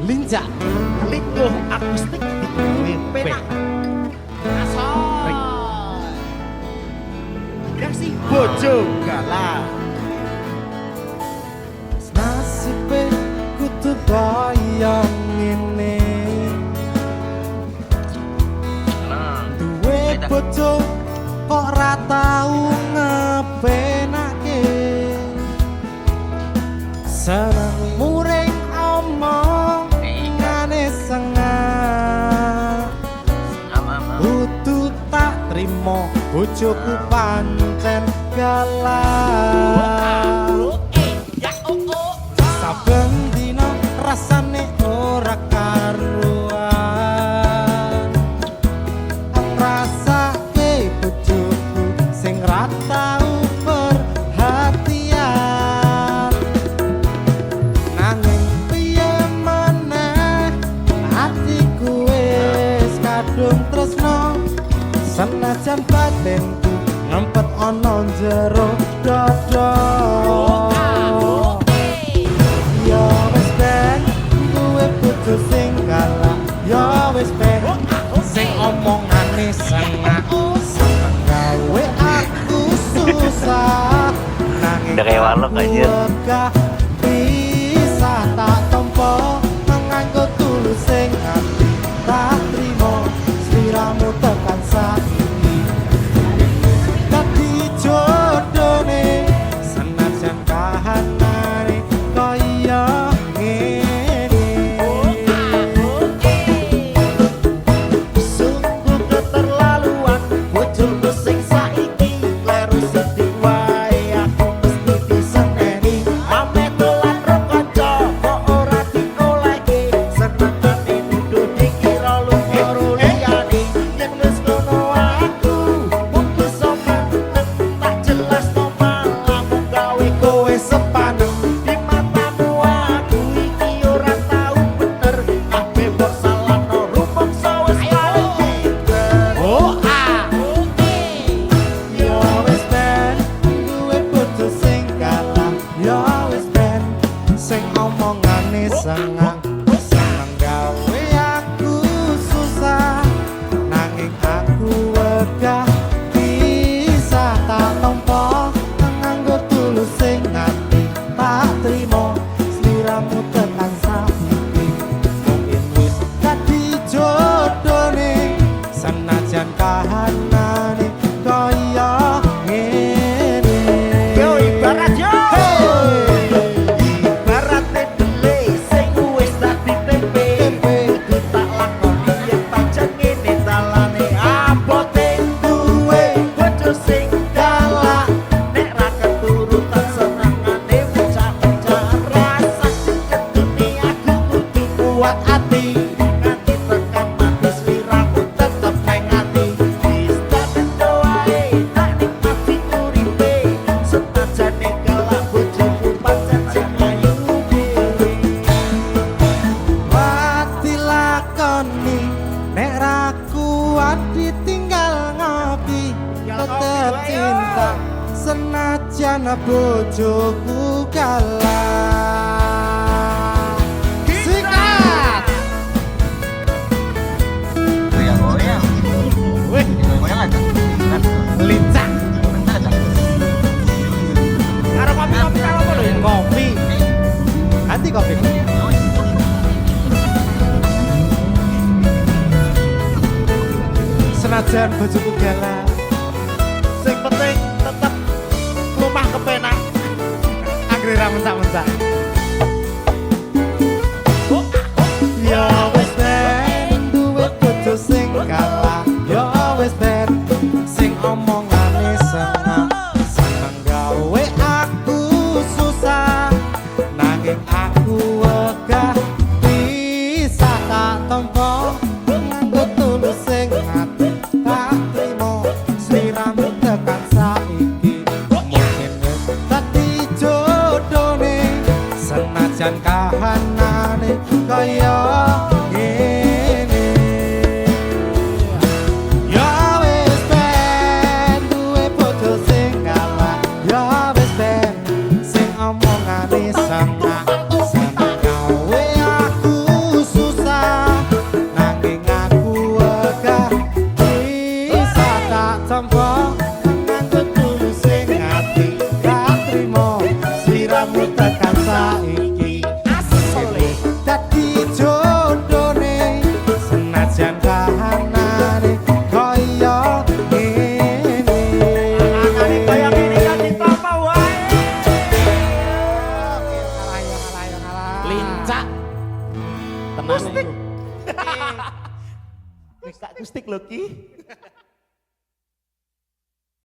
Linjak lingkuh akustik digawe penak asal versi bojo galah nasibe kudu kaya ngene duwe bojo kok ora tau ngepenake seneng muring omong ngane sengah kudu tak trimo bojoku pancen galah saben dina rasane ora karuan rasake bojoku sing ra tau perhatian nanging piye meneh atiku wis kadung tresno senajan batinku ngempet ana jero dada ya wis ben duwe bojo sing galak ya wis ben sing omongane sengak gawe aku susah nanging udah kayak walok aja bisa tak tompo nganggo tulus sing ati tak trimo sliramu tekan saiki dadi jodone senajan kahanane kaya ngene sungguh keterlaluan bojoku sing saiki kleru sithik wae aku mesti diseneni ame dolan ro kanca kok ora dikolehke senengane nuduh dikira loro liyane yen wis ngono aku mung bisa maneng tak jelas no malah mung gawe kowe sepaneng di matamu aku iki ora tau bener kabeh mbok salahno rumangsa wis paling pinter oh ah ya wis ben duwe bojo sing galak ya wis ben sing omongane sengang seneng gawe aku susah nanging aku wegah bisa tak tompo nganggo tulus sing ati tak trimo sliramu tekan saiki mungkin wis dadi jodone senajan kahanane kaya ngene yo ibarat yo ibaratnya dele sing wis dadi tempe kudu tak lakoni yen pancen ngene dalane abote duwe bojo sing galak nek ra keturutan senengane bocah-bocah rasa kedune aku kudu kuat ati nganti tekan mati sliramu tetep neng ati wis daden doae tak nikmati uripe senajane galak bojoku pancen sing ayu dhewe mati lakoni nek ra kuat ditinggal ngopi tetep cinta senajan bojoku kalah sikat goyang-goyang weh goyang aja lincah bentar aja karo kopi-kopi karo apa lho ngopi ganti kopi senajan bojoku galah sing penting tetep rumah kepenak anggere ra mencak-mencak oh, ya wis ben duwe bojo sing kalah ya wis ben sing omongane seneng seneng gawe aku susah nanging aku wegah bisa tak tompo nganggo tulus sing ati tak trimo sliramu tekan saiki mungkin wis dadi jodone senajan kahanane kaya ngene ya wis ben duwe bojo sing galak ya wis ben sing omongane seneng seneng gawe aku tak tampa nganggo tulusing ati gak trimo sliramu tekan saiki asli dadi jodone senajan kahanane kaya ngene Anane kaya ngene kan ditampa wae. lincak tenan Akustik. Wis tak akustik lho Ki.